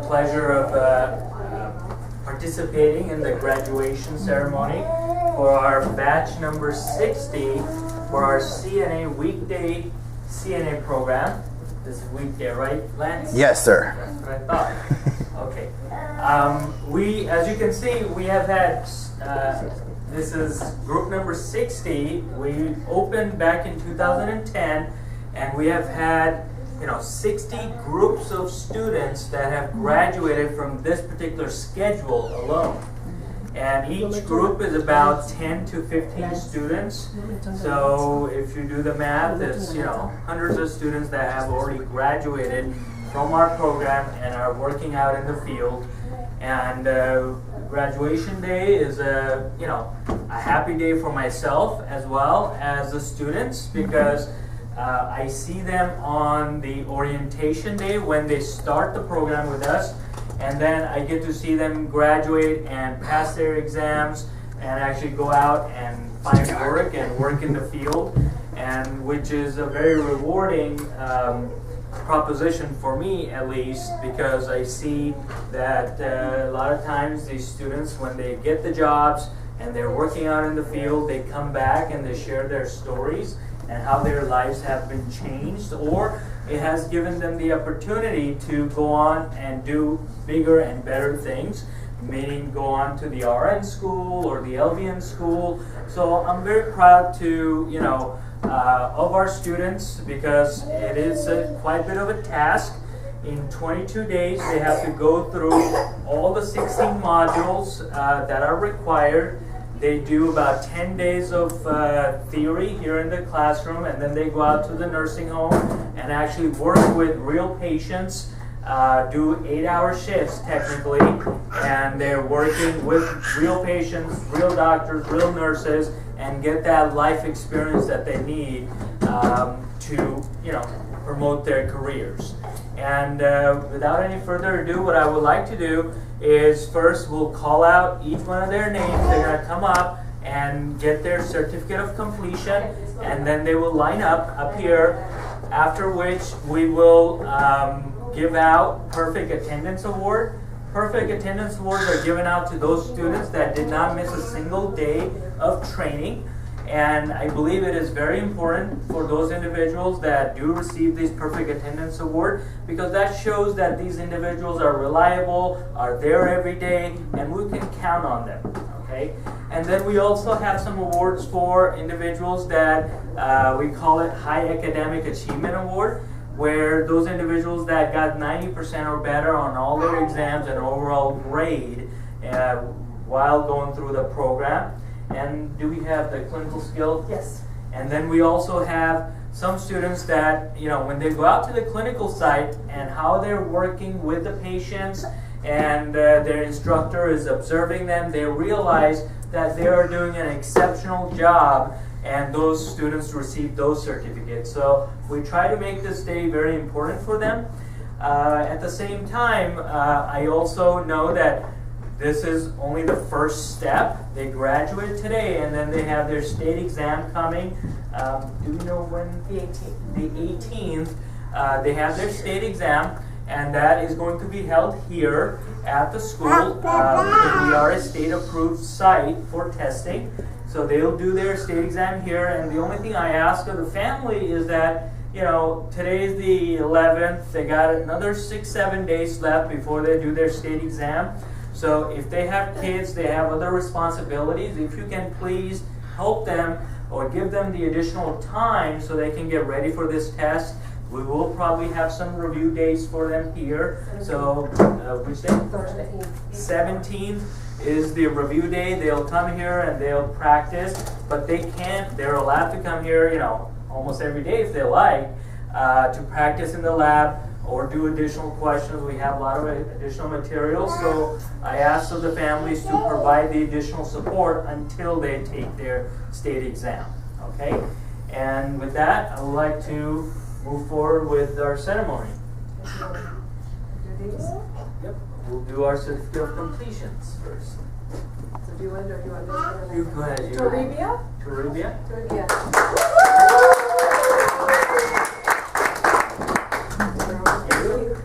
pleasure of participating in the graduation ceremony for our batch number 60 for our CNA weekday CNA program. This is weekday, right, Lance? Yes, sir. That's what I thought. Okay. As you can see, we have had, this is group number 60. We opened back in 2010, and we have had 60 groups of students that have graduated from this particular schedule alone. And each group is about 10 to 15 students. So if you do the math, it's hundreds of students that have already graduated from our program and are working out in the field. And graduation day is a happy day for myself as well as the students, because I see them on the orientation day when they start the program with us, and then I get to see them graduate and pass their exams and actually go out and find work and work in the field, and which is a very rewarding proposition for me, at least, because I see that a lot of times these students, when they get the jobs and they're working out in the field, they come back and they share their stories and how their lives have been changed, or it has given them the opportunity to go on and do bigger and better things, meaning go on to the RN school or the LVN school. So I'm very proud to, of our students, because it is quite a bit of a task. In 22 days, they have to go through all the 16 modules that are required. They do about 10 days of theory here in the classroom, and then they go out to the nursing home and actually work with real patients, do 8-hour shifts technically, and they're working with real patients, real doctors, real nurses, and get that life experience that they need to promote their careers. And without any further ado, what I would like to do is first we'll call out each one of their names. They're going to come up and get their certificate of completion, and then they will line up here, after which we will give out Perfect Attendance Award. Perfect Attendance Awards are given out to those students that did not miss a single day of training. And I believe it is very important for those individuals that do receive this Perfect Attendance Award, because that shows that these individuals are reliable, are there every day, and we can count on them. Okay? And then we also have some awards for individuals that we call it High Academic Achievement Award, where those individuals that got 90% or better on all their exams and overall grade while going through the program. And do we have the clinical skill? Yes. And then we also have some students that, when they go out to the clinical site and how they're working with the patients and their instructor is observing them, they realize that they are doing an exceptional job, and those students receive those certificates. So we try to make this day very important for them. At the same time, I also know that this is only the first step. They graduate today, and then they have their state exam coming. Do we know when? The 18th. The 18th. They have their state exam, and that is going to be held here at the school, because we are a state-approved site for testing. So they'll do their state exam here, and the only thing I ask of the family is that, today is the 11th. They got another 6-7 days left before they do their state exam. So if they have kids, they have other responsibilities. If you can please help them or give them the additional time so they can get ready for this test. We will probably have some review days for them here. So, which day? Thursday. 17th is the review day. They'll come here and they'll practice, but they're allowed to come here, almost every day if they like, to practice in the lab or do additional questions. We have a lot of additional materials, so I asked of the families to provide the additional support until they take their state exam. Okay? And with that, I would like to move forward with our ceremony. Yep. We'll do our certificate of completions first. So do you want to do this? You go ahead. Toribia? Toribia? Toribia.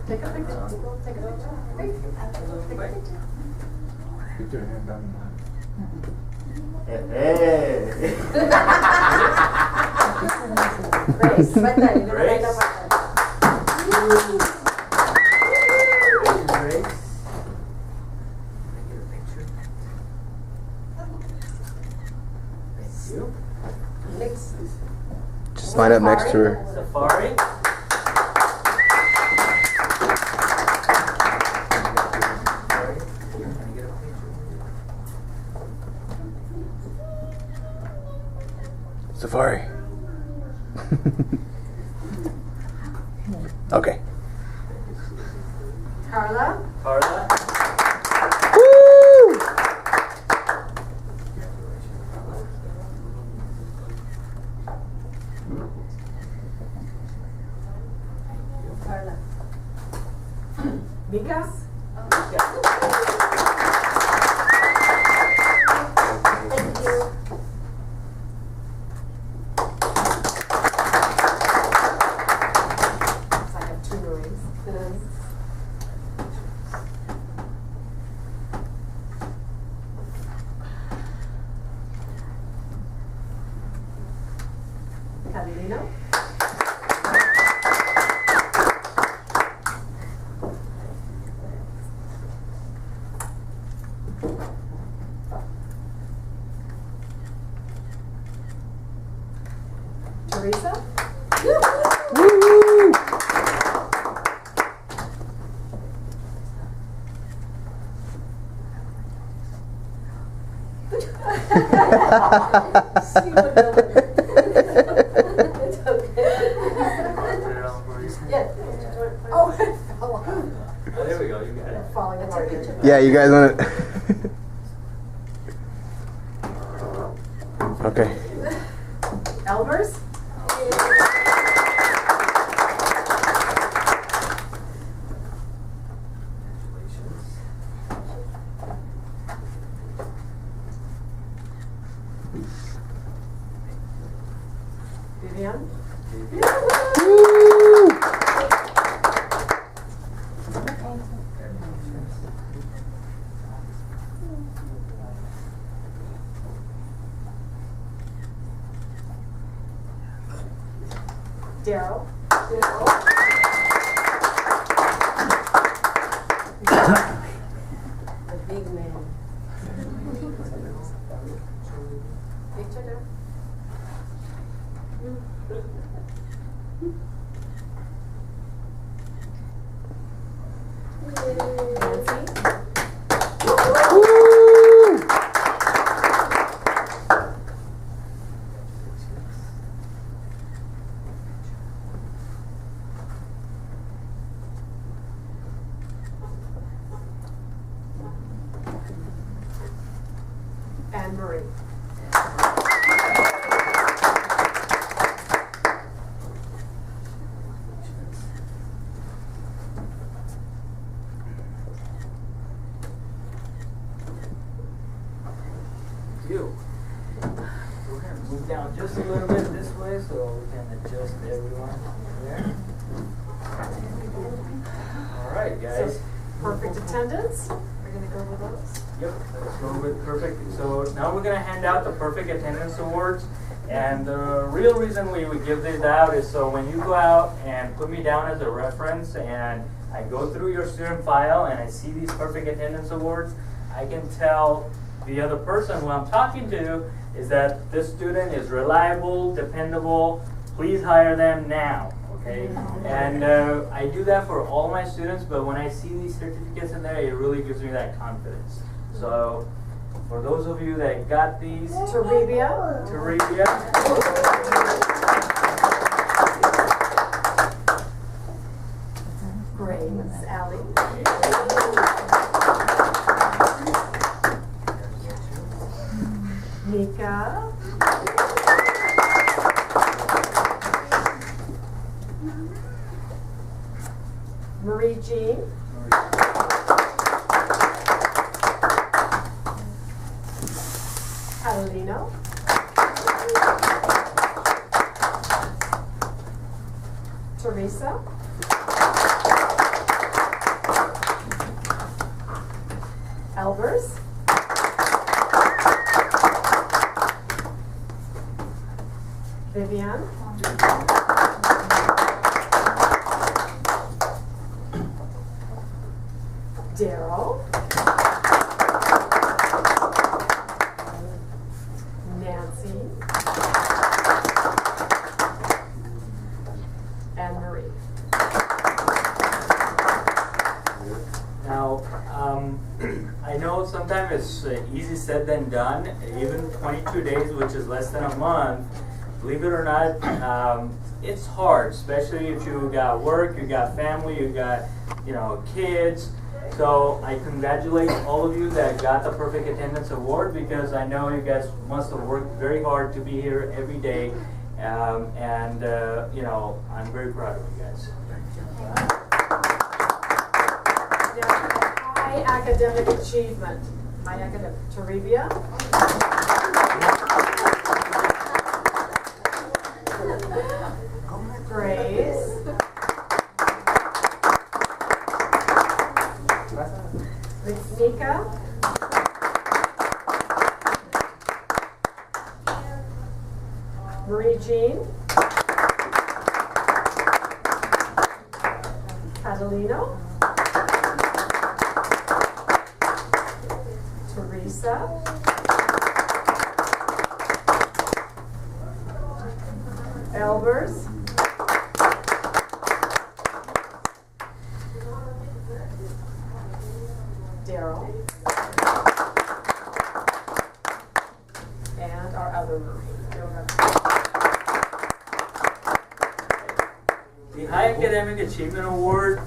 Take a picture. Take a picture. quick. Put your hand down. Hey. Grace, right there. You're gonna Grace. light up right Grace. Can I get a picture? Thank you. there. Next. Just line up next to her. Safari. Can I get a picture? Safari. Okay. Carla. Carla. Woo! Carla. Mika. Thank you. Looks like I have two Marines. Catalino. Teresa. Woo! She would know it. It's okay. Put it on for you. Yeah. Oh, it fell off. Oh, there we go. You got it. Falling apart. Yeah, you guys want to? Okay. Elmers. Vivian. Woo! Daryl. The big man. Picture there. Nancy. Woo! Anne Marie. You. We're going to move down just a little bit this way so we can adjust everyone there. All right, guys. So, perfect attendance. We're gonna go with those. Yep, let's go with perfect. So now we're going to hand out the perfect attendance awards. And the real reason we would give these out is so when you go out and put me down as a reference and I go through your student file and I see these perfect attendance awards, I can tell the other person who I'm talking to is that this student is reliable, dependable, please hire them now, okay? And I do that for all my students, but when I see these certificates in there, it really gives me that confidence. So for those of you that got these, Tarabia. Grace. Allie. Mika. Marie Jean. Catalino. Teresa. Daryl. Nancy. And Marie. Now, I know sometimes it's easy said than done. Even 22 days, which is less than a month, believe it or not, it's hard, especially if you got work, you got family, you got, kids. So I congratulate all of you that got the Perfect Attendance Award, because I know you guys must have worked very hard to be here every day. I'm very proud of you guys. High academic achievement. High academic. Taribia. Grace. Nika. Marie Jean. Catalino. Teresa. Elvers. Daryl. And our other Marie. The High Academic Achievement Award,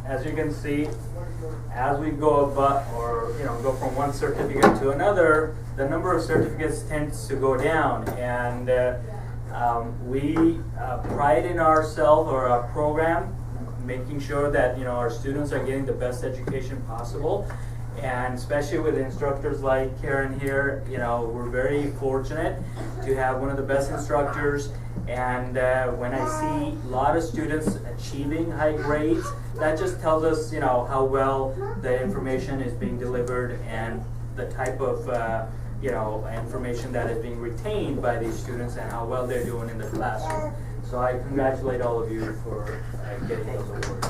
as you can see, as we go go from one certificate to another, the number of certificates tends to go down, and we pride in ourselves or our program, making sure that our students are getting the best education possible, and especially with instructors like Karen here, we're very fortunate to have one of the best instructors. And when I see a lot of students achieving high grades, that just tells us, how well the information is being delivered and the type of, information that is being retained by these students and how well they're doing in the classroom. So I congratulate all of you for getting those awards.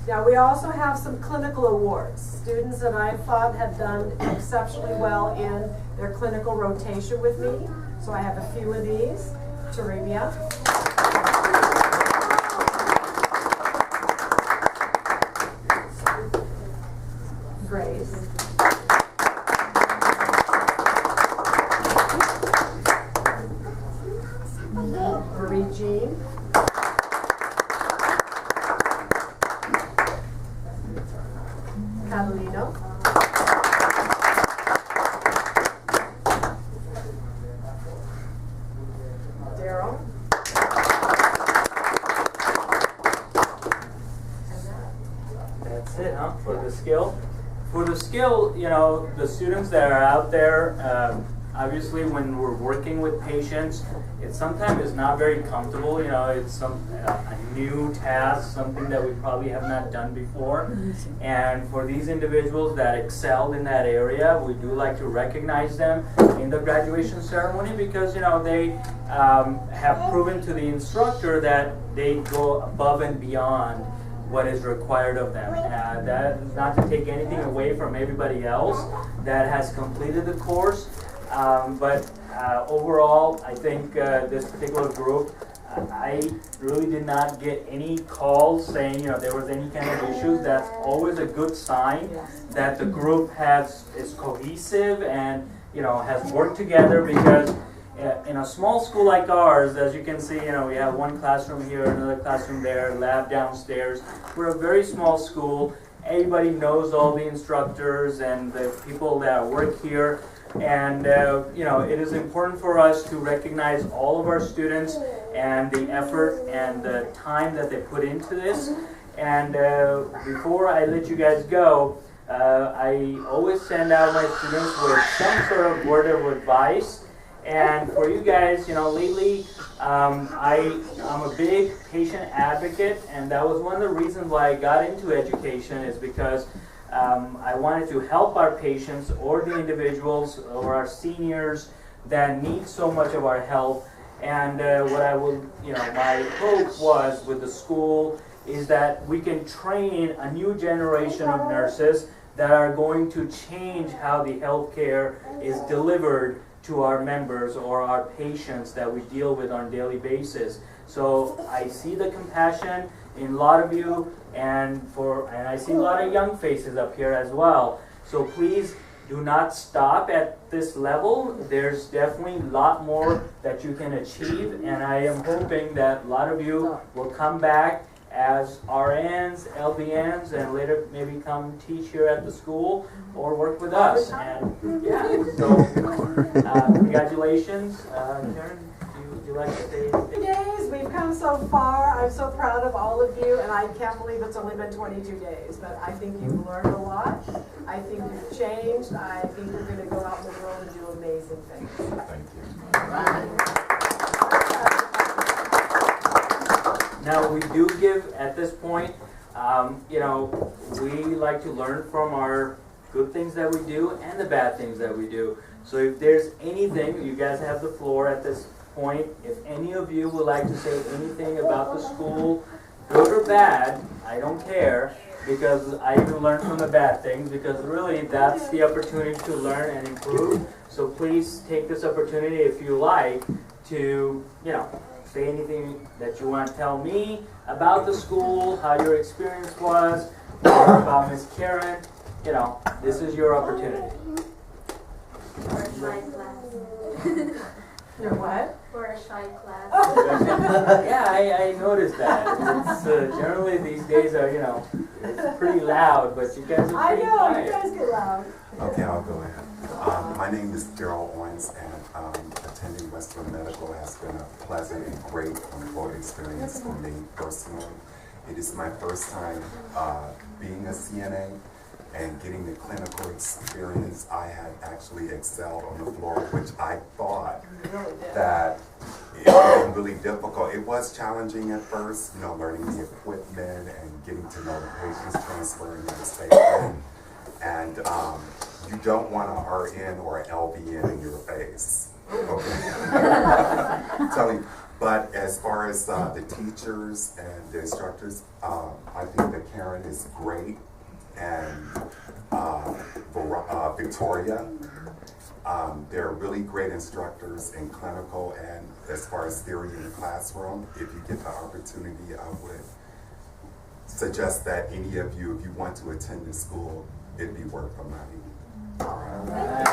Now we also have some clinical awards. Students that I thought have done exceptionally well in their clinical rotation with me. So I have a few of these. Taribia. Grace. Marie Jean. Catalino. Daryl. That's it, huh? For the skill? For the skill, the students that are out there, obviously when we're working with patients, it sometimes is not very comfortable. It's a new task, something that we probably have not done before. And for these individuals that excelled in that area, we do like to recognize them in the graduation ceremony, because they have proven to the instructor that they go above and beyond what is required of them. That is not to take anything away from everybody else that has completed the course, but overall, I think this particular group, I really did not get any calls saying there was any kind of issues. That's always a good sign that the group is cohesive and has worked together, because in a small school like ours, as you can see, we have one classroom here, another classroom there, lab downstairs. We're a very small school. Everybody knows all the instructors and the people that work here. And it is important for us to recognize all of our students and the effort and the time that they put into this. And before I let you guys go, I always send out my students with some sort of word of advice. And for you guys, lately, I'm a big patient advocate, and that was one of the reasons why I got into education, is because I wanted to help our patients or the individuals or our seniors that need so much of our help. And what I will, my hope was with the school is that we can train a new generation of nurses that are going to change how the healthcare is delivered to our members or our patients that we deal with on a daily basis. So I see the compassion in a lot of you, and I see a lot of young faces up here as well. So please do not stop at this level. There's definitely a lot more that you can achieve, and I am hoping that a lot of you will come back as RNs, LVNs, and later maybe come teach here at the school or work with us. And yeah, so congratulations. Karen, would you like to say anything? Days, we've come so far. I'm so proud of all of you, and I can't believe it's only been 22 days, but I think you've learned a lot. I think you've changed. I think you're going to go out in the world and do amazing things. Thank you. Now we do give at this point, we like to learn from our good things that we do and the bad things that we do. So if there's anything, you guys have the floor at this point. If any of you would like to say anything about the school, good or bad, I don't care, because I even learn from the bad things, because really that's the opportunity to learn and improve. So please take this opportunity, if you like, to, say anything that you want to tell me about the school, how your experience was, or about Miss Karen. This is your opportunity. For a shy class. Your what? For a shy class. Yeah, I noticed that. It's generally these days are, it's pretty loud, but you guys are I pretty know, quiet. you guys get loud. Okay, I'll go ahead. My name is Daryl Owens, and attending Western Medical has been a pleasant and great employee experience for me personally. It is my first time being a CNA and getting the clinical experience. I had actually excelled on the floor, which I thought that it was really difficult. It was challenging at first, learning the equipment and getting to know the patients, transferring them to stay in. And you don't want an RN or an LVN in your face. Okay. I'm telling you. But as far as the teachers and the instructors, I think that Karen is great, and Victoria. They're really great instructors in clinical and as far as theory in the classroom. If you get the opportunity, I would suggest that any of you, if you want to attend this school, it'd be worth the money. All right.